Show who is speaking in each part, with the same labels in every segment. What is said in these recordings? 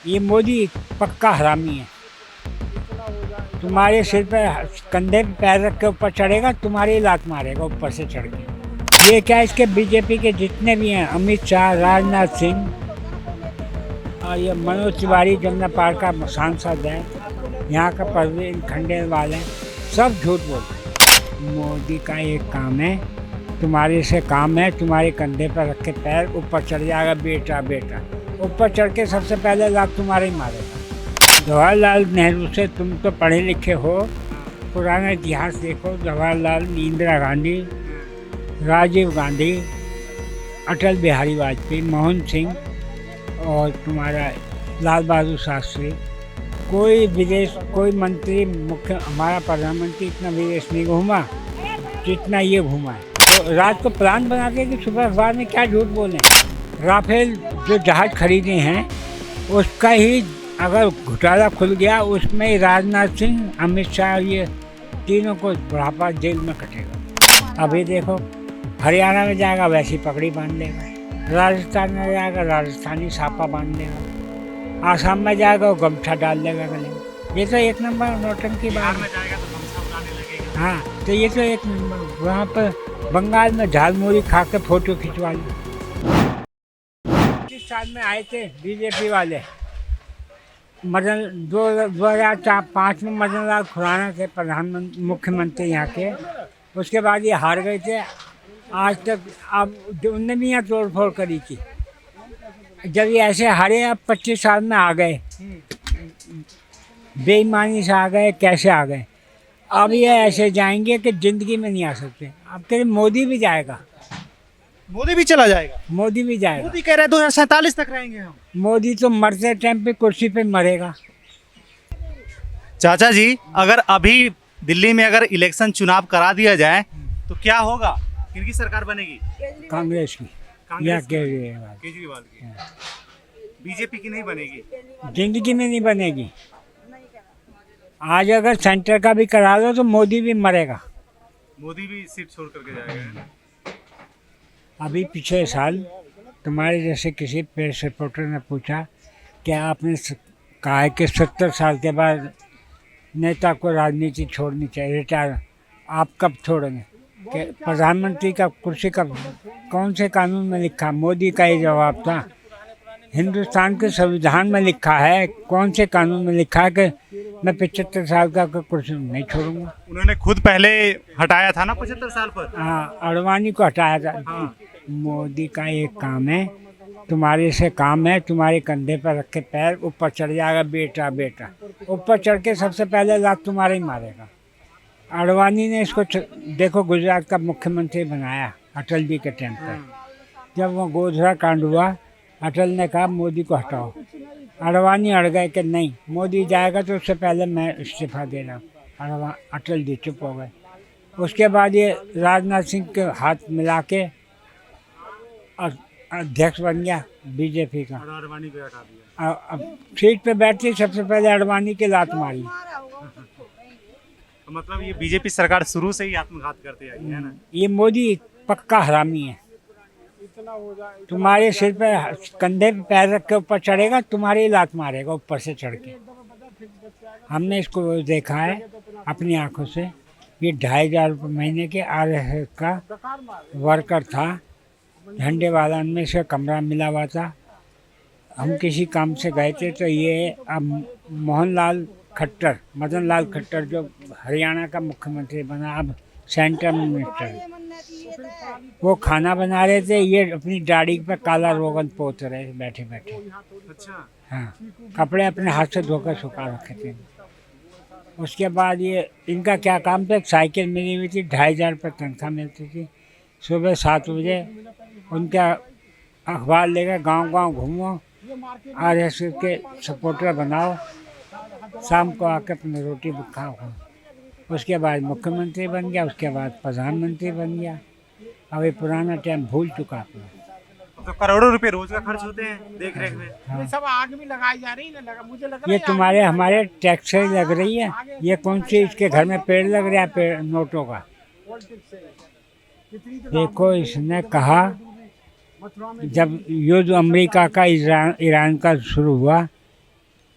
Speaker 1: ये मोदी पक्का हरामी है। तुम्हारे सिर पे कंधे पे पैर रख के ऊपर चढ़ेगा, तुम्हारी लात मारेगा ऊपर से चढ़ के। ये क्या, इसके बीजेपी के जितने भी हैं, अमित शाह, राजनाथ सिंह और ये मनोज तिवारी जमुना पार्क का सांसद है, यहाँ का परवीन खंडेलवाल है, सब झूठ बोलते हैं। मोदी का एक काम है, तुम्हारे से काम है, तुम्हारे कंधे पर रख के पैर ऊपर चढ़ जाएगा, बेटा बेटा ऊपर चढ़ के सबसे पहले लात तुम्हारे ही मारेगा। जवाहरलाल नेहरू से तुम तो पढ़े लिखे हो, पुराना इतिहास देखो। जवाहरलाल, इंदिरा गांधी, राजीव गांधी, अटल बिहारी वाजपेयी, मोहन सिंह और तुम्हारा लाल बहादुर शास्त्री। कोई विदेश, कोई मंत्री, मुख्य हमारा प्रधानमंत्री इतना विदेश नहीं घूमा जितना ये घूमा है। तो रात को प्लान बना के कि सुबह अखबार में क्या झूठ बोलें। राफेल जो जहाज खरीदे हैं उसका ही अगर घोटाला खुल गया, उसमें राजनाथ सिंह, अमित शाह, ये तीनों को बुढ़ापा जेल में कटेगा। अभी देखो हरियाणा में जाएगा वैसी पगड़ी बांध लेगा, राजस्थान में जाएगा राजस्थानी सापा बांध लेगा, आसाम में जाएगा वो गमछा डाल लेगा गले में। ये तो एक नंबर नौटंकी बात है। हाँ, तो ये तो एक नंबर। वहाँ पर बंगाल में झालमुड़ी खा के फोटो खिंचवा ली। 25 साल में आए थे बीजेपी वाले, मदन 2005 में मदन लाल खुराना थे प्रधानमंत्री, मुख्यमंत्री यहाँ के। उसके बाद ये हार गए थे। आज तक अब उनने भी यहाँ तोड़ फोड़ करी थी। जब ये ऐसे हारे, अब 25 साल में आ गए, बेईमानी से आ गए, कैसे आ गए। अब ये ऐसे जाएंगे कि जिंदगी में नहीं आ सकते। अब कहीं मोदी भी जाएगा,
Speaker 2: मोदी भी चला जाएगा।
Speaker 1: मोदी भी जाएगा।
Speaker 2: मोदी कह रहे हैं 2047 तक रहेंगे हम।
Speaker 1: मोदी तो मरते टाइम पे कुर्सी पे मरेगा।
Speaker 2: चाचा जी, अगर अभी दिल्ली में अगर इलेक्शन चुनाव करा दिया जाए तो क्या होगा? किनकी सरकार बनेगी?
Speaker 1: कांग्रेस की या
Speaker 2: केजरीवाल की। बीजेपी की नहीं बनेगी?
Speaker 1: जिंदगी में नहीं बनेगी। आज अगर सेंटर का भी करा दो तो मोदी भी मरेगा।
Speaker 2: मोदी भी सीट छोड़ करके जाएगा।
Speaker 1: अभी पिछले साल तुम्हारे जैसे किसी प्रेस रिपोर्टर ने पूछा कि आपने कहा है कि 70 साल के बाद नेता को राजनीति छोड़नी चाहिए, रिटायर, आप कब छोड़ेंगे? कि प्रधानमंत्री का कुर्सी कब, कौन से कानून में लिखा? मोदी का ये जवाब था, हिंदुस्तान के संविधान में लिखा है, कौन से कानून में लिखा है कि मैं 75 साल का कुर्सी नहीं छोड़ूंगा।
Speaker 2: उन्होंने खुद पहले हटाया था ना 75 साल पर।
Speaker 1: हाँ, अडवाणी को हटाया था।
Speaker 2: हाँ।
Speaker 1: मोदी का एक काम है, तुम्हारे से काम है, तुम्हारे कंधे पर रख के पैर ऊपर चढ़ जाएगा, बेटा बेटा ऊपर चढ़ के सबसे पहले लात तुम्हारे ही मारेगा। अडवाणी ने इसको देखो गुजरात का मुख्यमंत्री बनाया अटल जी के टाइम पर। जब वो गोधरा कांड हुआ, अटल ने कहा मोदी को हटाओ। अडवाणी अड़ गए कि नहीं, मोदी जाएगा तो उससे पहले मैं इस्तीफा दे रहा हूँ। अटल जी चुप हो गए। उसके बाद ये राजनाथ सिंह के हाथ मिला के अध्यक्ष बन गया बीजेपी का।
Speaker 2: अडवाणी को हटा दिया।
Speaker 1: अब सीट पे बैठती सबसे पहले अडवाणी की लात मारी।
Speaker 2: तो मतलब ये बीजेपी सरकार शुरू से ही आत्मघात करते आई है ना।
Speaker 1: ये मोदी पक्का हरामी है। तुम्हारे सिर पे कंधे पे पैर रख के ऊपर चढ़ेगा, तुम्हारी ही लात मारेगा ऊपर से चढ़ के। हमने इसको देखा है अपनी आंखों से। ये 2,500 रुपये महीने के RSS का वर्कर था, झंडे वाला में से कमरा मिला हुआ था। हम किसी काम से गए थे तो ये अब मोहनलाल खट्टर, मदन लाल खट्टर जो हरियाणा का मुख्यमंत्री बना, अब सेंटर मिनिस्टर, वो खाना बना रहे थे। ये अपनी दाढ़ी पे काला रोगन पोत रहे बैठे बैठे।
Speaker 2: अच्छा।
Speaker 1: हाँ, कपड़े अपने हाथ से धोकर सुखा रखे थे। उसके बाद ये इनका क्या काम था, साइकिल मिली हुई थी, 2,500 रुपये तनख्वाह मिलती थी। सुबह 7 बजे उनका अखबार लेकर गांव गांव घूमो, RSS के सपोर्टर बनाओ, शाम को आकर अपनी रोटी खाओ। उसके बाद मुख्यमंत्री बन गया, उसके बाद प्रधानमंत्री बन गया। अब ये पुराना टाइम भूल चुका अपना।
Speaker 2: तो करोड़ों रुपए रोज का खर्च होते हैं देख रेख में।
Speaker 1: हाँ।
Speaker 3: सब आग भी लगाई जा रही है, लगा मुझे लग रहा
Speaker 1: ये
Speaker 3: है
Speaker 1: तुम्हारे हमारे टैक्स से लग रही है। ये कौन सी इसके घर में पेड़ लग रहा है, पेड़ नोटों का। देखो, इसने कहा जब युद्ध अमेरिका का ईरान का शुरू हुआ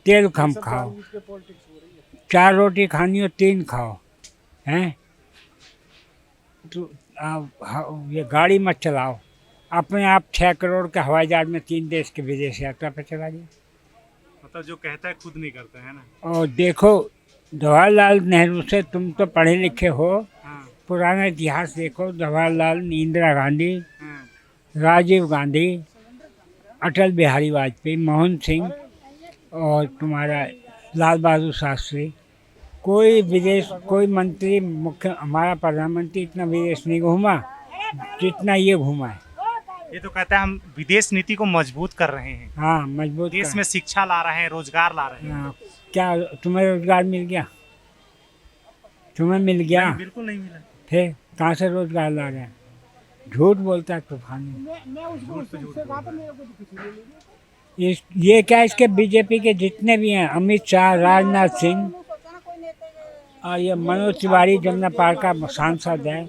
Speaker 1: तेल कम खाओ, 4 रोटी खानी हो 3 खाओ, हैं? तो ये गाड़ी मत चलाओ। अपने आप 6 करोड़ के हवाई जहाज में 3 देश के विदेश यात्रा पर चला गया।
Speaker 2: मतलब जो कहता है खुद नहीं करता है ना।
Speaker 1: और देखो, जवाहरलाल नेहरू से, तुम तो पढ़े लिखे हो,
Speaker 2: हाँ,
Speaker 1: पुराना इतिहास देखो। जवाहरलाल, इंदिरा गांधी,
Speaker 2: हाँ,
Speaker 1: राजीव गांधी, अटल बिहारी वाजपेयी, मनमोहन सिंह और तुम्हारा लाल बहादुर शास्त्री, कोई विदेश, कोई मंत्री, मुख्य, हमारा प्रधानमंत्री इतना विदेश नहीं घूमा जितना ये घूमा है।
Speaker 2: ये तो कहता है हम विदेश नीति को मजबूत कर रहे हैं,
Speaker 1: हाँ, मजबूत
Speaker 2: देश
Speaker 1: कर-
Speaker 2: में शिक्षा ला रहे हैं, रोजगार ला रहे हैं।
Speaker 1: हाँ, क्या तुम्हें रोजगार मिल गया? तुम्हें मिल गया?
Speaker 2: नहीं, बिल्कुल नहीं मिला।
Speaker 1: फिर कहाँ से रोजगार ला रहे हैं? झूठ बोलता है तूफानी।
Speaker 3: मैं उसको उससे कहा था मेरे को तो कुछ नहीं मिला।
Speaker 1: ये क्या, इसके बीजेपी के जितने भी हैं, अमित शाह, राजनाथ सिंह और ये मनोज तिवारी, जमुना पार का सांसद है,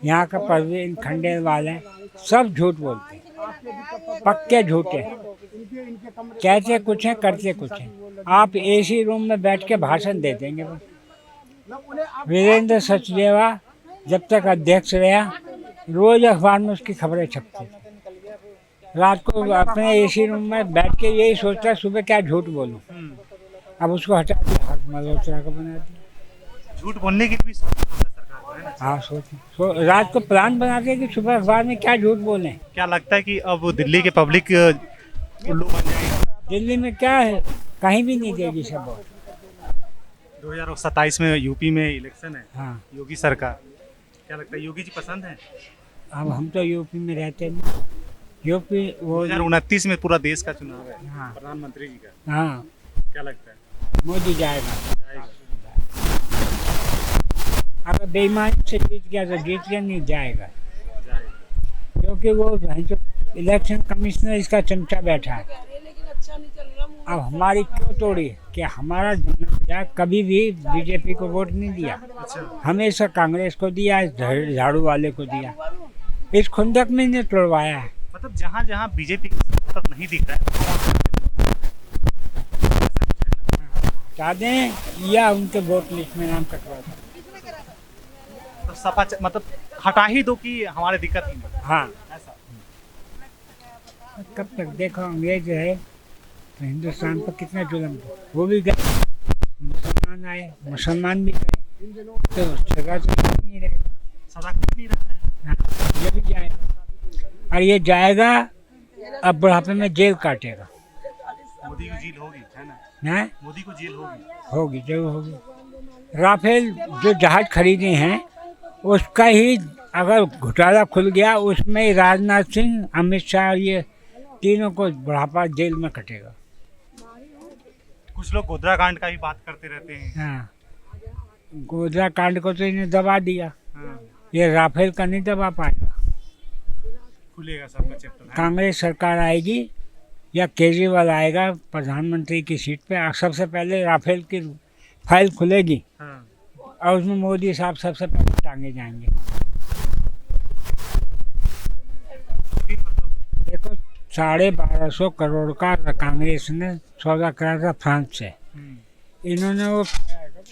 Speaker 1: यहाँ का परवीन खंडेलवाल है, सब झूठ बोलते हैं, पक्के झूठे। कहते कुछ है, करते कुछ है। आप एसी रूम में बैठ के भाषण दे देंगे बस। वीरेंद्र सचदेवा जब तक अध्यक्ष रहा, रोज अखबार में उसकी खबरें छपती थी। रात को अपने एसी रूम में बैठ के यही सोचता सुबह क्या झूठ बोलूं। अब उसको हटा दिया, हक मल्होत्रा को बना दिया।
Speaker 2: झूठ बोलने की भी सोच है सरकार को, है ना।
Speaker 1: हाँ, रात को प्लान बनाते कि सुबह अखबार में क्या झूठ बोलें।
Speaker 2: क्या लगता है कि अब दिल्ली के पब्लिक उल्लू बन जाएगी?
Speaker 1: दिल्ली में क्या है, कहीं भी नहीं देगी सब वोट।
Speaker 2: 2027 में यूपी में इलेक्शन है,
Speaker 1: हाँ,
Speaker 2: योगी सरकार, क्या लगता है योगी जी पसंद है?
Speaker 1: अब हम तो यूपी में रहते नहीं। यूपी वो
Speaker 2: 2029 में पूरा देश का चुनाव है,
Speaker 1: हाँ,
Speaker 2: प्रधानमंत्री जी का,
Speaker 1: हाँ,
Speaker 2: क्या लगता है
Speaker 1: मोदी जाएगा।
Speaker 2: जाएगा?
Speaker 1: अगर बेईमानी से जीत गया तो जीत गया, नहीं जाएगा।
Speaker 2: जाएगा।
Speaker 1: क्योंकि वो जो इलेक्शन कमिश्नर इसका चमचा बैठा है। अब हमारी क्यों तोड़ी कि हमारा जन्म कभी भी बीजेपी को वोट नहीं दिया,
Speaker 2: अच्छा,
Speaker 1: हमेशा कांग्रेस को दिया, झाड़ू वाले को दिया। इस खुंदक में इन्हें तोड़वाया है।
Speaker 2: मतलब जहाँ जहाँ बीजेपी का सपोर्टर नहीं दिख रहा है,
Speaker 1: चाह दें या उनके वोट लिस्ट में नाम कटवा दें।
Speaker 2: तो सपा मतलब हटा ही दो कि हमारे दिक्कत ही नहीं,
Speaker 1: हाँ,
Speaker 2: ऐसा।
Speaker 1: कब तक देखो, अंग्रेज है तो हिंदुस्तान पर कितना जुल्म था, वो भी गए, मुसलमान आए, मुसलमान भी गए, तो सजा तो नहीं रहेगा।
Speaker 2: सजा कुछ नहीं रहा है।
Speaker 1: हाँ, ये भी जाएगा, और ये जाएगा अब बुढ़ापे में जेल काटेगा।
Speaker 2: मोदी की जेल होगी, है ना,
Speaker 1: हैं?
Speaker 2: मोदी को जेल होगी।
Speaker 1: होगी, जरूर होगी। राफेल जो जहाज खरीदे हैं उसका ही अगर घोटाला खुल गया, उसमें ही राजनाथ सिंह, अमित शाह, ये तीनों को बुढ़ापा जेल में कटेगा।
Speaker 2: कुछ लोग गोधरा कांड का भी बात करते रहते हैं।
Speaker 1: हाँ, गोधरा कांड को तो इन्हें दबा दिया,
Speaker 2: हाँ,
Speaker 1: ये राफेल का नहीं दबा पाएगा।
Speaker 2: खुलेगा सबका चैप्टर, है ना?
Speaker 1: कांग्रेस सरकार आएगी या केजरीवाल आएगा प्रधानमंत्री की सीट पे, सबसे पहले राफेल की फाइल खुलेगी
Speaker 2: हाँ,
Speaker 1: और उसमें मोदी साहब सबसे पहले टांगे जाएंगे।
Speaker 2: फिर मतलब
Speaker 1: देखो, 1250 करोड़ का कांग्रेस ने सौदा करा था फ्रांस से, इन्होंने वो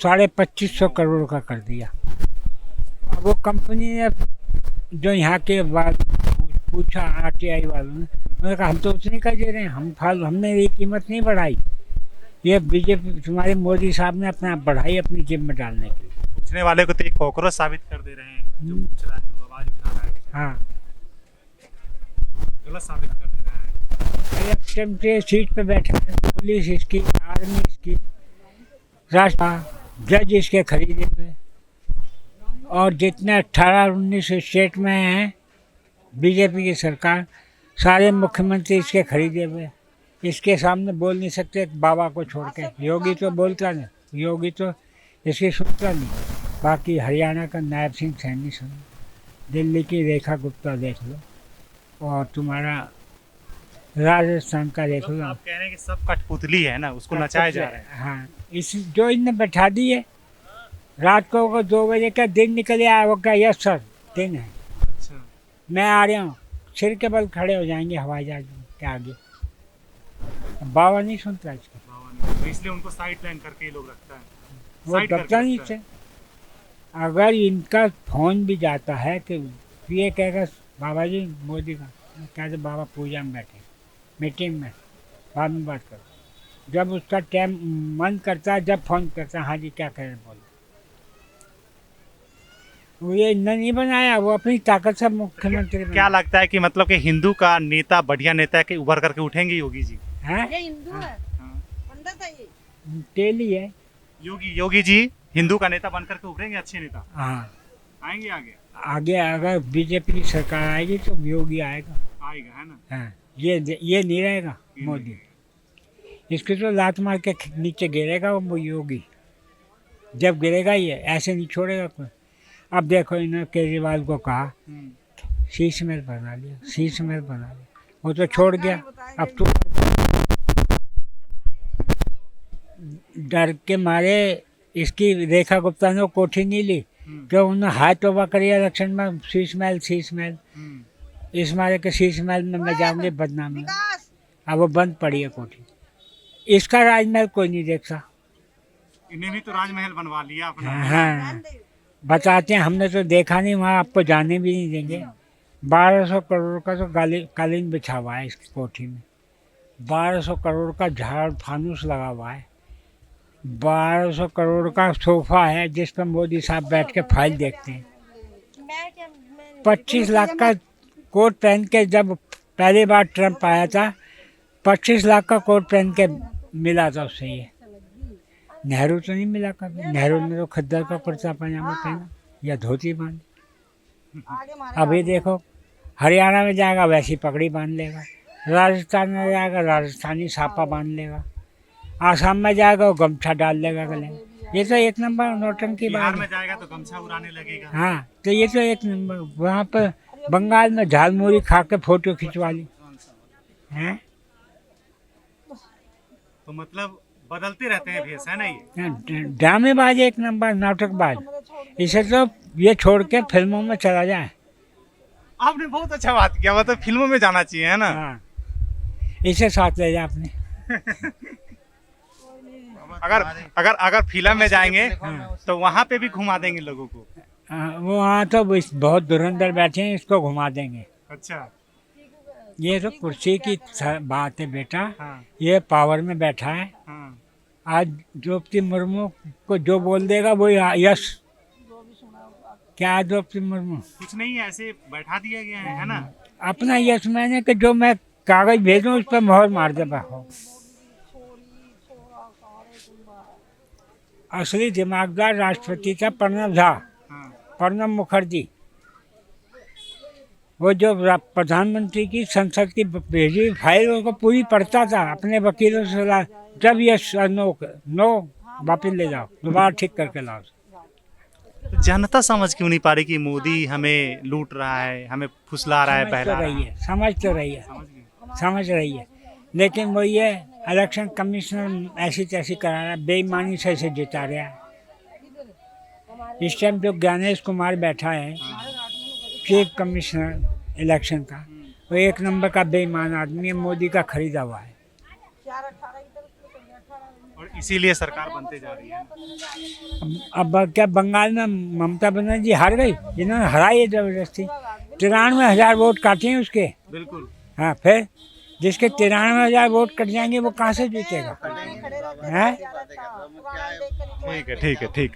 Speaker 1: 2550 करोड़ का कर दिया। अब वो कंपनी ने जो यहाँ के बाद पूछा RTI वालों ने, उन्होंने कहा हम तो उतनी का दे रहे हैं, हमने ये कीमत नहीं बढ़ाई। ये बीजेपी, तुम्हारे मोदी साहब ने अपना बढ़ाई अपनी जेब में डालने के लिए।
Speaker 2: पूछने वाले को तो एक कॉकरोच साबित कर दे रहे हैं, जो पूछ रहा है, जो आवाज उठा रहा है,
Speaker 1: हाँ,
Speaker 2: गलत साबित कर दे रहा है।
Speaker 1: अरे टेम्परेरी सीट पे बैठे हैं, पुलिस इसकी, आर्मी इसकी, राष्ट्र जज इसके खरीदे हुए, और जितने 18-19 स्टेट में हैं बीजेपी की सरकार, सारे मुख्यमंत्री इसके खरीदे हुए। इसके सामने बोल नहीं सकते बाबा को छोड़ के। योगी तो बोलता नहीं, योगी तो इसकी सुनता नहीं। बाकी हरियाणा का नायब सिंह सैनी सुन, दिल्ली की रेखा गुप्ता देख लो, और तुम्हारा राजस्थान का देख लो।
Speaker 2: आप कह रहे हैं कि सब कठपुतली है ना, उसको नचाए जा रहे हैं।
Speaker 1: हाँ, इस जो इनने बैठा दी है, रात को 2 बजे का दिन निकल आया, वो क्या यस सर दिन है,
Speaker 2: अच्छा,
Speaker 1: मैं आ रहा हूँ, सिर के बल खड़े हो जाएंगे हवाई जहाज के आगे। बाबा नहीं सुनता इसका।
Speaker 2: इसलिए उनको साइड लाइन करके ये लोग रखता है।
Speaker 1: वो
Speaker 2: साइड करके
Speaker 1: दबता नहीं
Speaker 2: रखता है।
Speaker 1: से। अगर इनका फोन भी जाता है कि ये कहेगा बाबा जी मोदी का, कहते बाबा पूजा में बैठे मीटिंग में, बाद में बात करो। जब उसका टाइम मन करता है, जब फोन करता है, हाँ जी क्या करें बोलो। वो ये इतना नहीं बनाया, वो अपनी ताकत से मुख्यमंत्री
Speaker 2: क्या लगता है कि मतलब कि हिंदू का नेता, बढ़िया नेता है कि उभर करके उठेंगे योगी जी?
Speaker 1: है
Speaker 4: ये हिंदू है,
Speaker 2: हाँ।
Speaker 4: पंडित है ये।
Speaker 1: तेली है।
Speaker 2: योगी जी हिंदू का नेता बन करके उभरेंगे, अच्छे नेता
Speaker 1: हाँ
Speaker 2: आएंगे आगे?
Speaker 1: आगे अगर बीजेपी की सरकार आएगी तो योगी आएगा।
Speaker 2: आएगा, है ना?
Speaker 1: हाँ ये नहीं रहेगा मोदी। इसके तो लात मार के नीचे गिरेगा वो योगी, जब गिरेगा ये ऐसे नहीं छोड़ेगा कोई। अब देखो इन्होंने केजरीवाल को कहा शीश महल बना लिया, शीश महल बना लिया, वो तो छोड़ गया। अब तो डर के मारे इसकी रेखा गुप्ता ने कोठी नहीं ली, क्यों उन्होंने हाथ तोबा करी इलेक्शन में, शीश महल इस मारे के शीश महल में मैं जाऊंगी बदनामी। अब वो बंद पड़ी है कोठी। इसका राजमहल कोई नहीं देखता।
Speaker 2: इन्हें भी तो राजमहल बनवा लिया अपना।
Speaker 1: हाँ बताते हैं, हमने तो देखा नहीं, वहाँ आपको जाने भी नहीं देंगे। 1200 करोड़ का तो कालीन बिछा हुआ है इस कोठी में, 1200 करोड़ का झाड़ फानूस लगा हुआ है, 1200 करोड़ का सोफा है जिस पर मोदी साहब बैठ के फाइल देखते हैं। 25 लाख का कोट पहन के, जब पहली बार ट्रंप आया था 25 लाख का कोट पहन के मिला था उससे ये। नेहरू तो नहीं मिला कभी, नेहरू ने तो खद्दर का कुर्ता पजामा पहना या धोती बांधी। अभी देखो हरियाणा में जाएगा वैसी पगड़ी बांध लेगा, राजस्थान में जाएगा राजस्थानी सापा बांध लेगा, आसाम में जाएगा वो गमछा डाल लेगा गले में। ये तो एक नंबर नौटंकी
Speaker 2: बिहार
Speaker 1: बात
Speaker 2: में
Speaker 1: है।
Speaker 2: जाएगा तो गमछा उड़ाने लगेगा।
Speaker 1: हाँ तो ये तो एक नंबर। वहाँ पर बंगाल में झालमुड़ी खा के फोटो खिंचवा ली हैं।
Speaker 2: तो मतलब बदलते रहते हैं भेष, है ना? ये
Speaker 1: ड्रामेबाज एक नंबर नाटकबाज। इसे तो ये छोड़ के फिल्मों में चला जाए।
Speaker 2: आपने बहुत अच्छा बात किया, मतलब फिल्मों में जाना चाहिए, है ना?
Speaker 1: हाँ इसे साथ ले जाए अपने।
Speaker 2: अगर फिल्म में जाएंगे तो वहाँ पे भी घुमा देंगे लोगों को।
Speaker 1: वो वहाँ तो बहुत धुरंधर बैठे हैं, इसको घुमा देंगे।
Speaker 2: अच्छा।
Speaker 1: ये तो कुर्सी की बात है बेटा।
Speaker 2: हाँ।
Speaker 1: ये पावर में बैठा है।
Speaker 2: हाँ।
Speaker 1: आज द्रौपदी मुर्मू को जो बोल देगा वो यश। क्या है द्रौपदी मुर्मू?
Speaker 2: कुछ नहीं है, ऐसे बैठा दिया गया है ना?
Speaker 1: अपना यश मैंने कि जो मैं कागज भेजूं उस पर मोहर मार दे हो। असली दिमागदार राष्ट्रपति था प्रणब झा, प्रणब मुखर्जी। वो जो प्रधानमंत्री की संसद की भेजी फाइल उसको पूरी पढ़ता था, अपने वकीलों से सलाह, जब ये नो वापिस ले जाओ, दोबारा ठीक करके लाओ।
Speaker 2: तो जनता समझ क्यों नहीं पा रही कि मोदी हमें लूट रहा है, हमें फुसला रहा है, बहला रहा है?
Speaker 1: समझ तो रही है, लेकिन वो ये इलेक्शन कमीशनर ऐसी तैसी करा रहा है, बेईमानी से इसे जिता रहा है। इस टाइम जो ज्ञानेश कुमार बैठा है चीफ कमिश्नर इलेक्शन का, वो एक नंबर का बेईमान आदमी है, मोदी का खरीदा हुआ है।
Speaker 2: और इसीलिए सरकार बनते जा रही है।
Speaker 1: अब क्या बंगाल में ममता बनर्जी हार गई? जिन्होंने हराई है जबरदस्ती, 93,000 वोट काटे हैं उसके।
Speaker 2: बिल्कुल।
Speaker 1: हाँ फिर जिसके 93,000 वोट कट जाएंगे वो कहाँ से जीतेगा? हैं?
Speaker 2: ठीक है।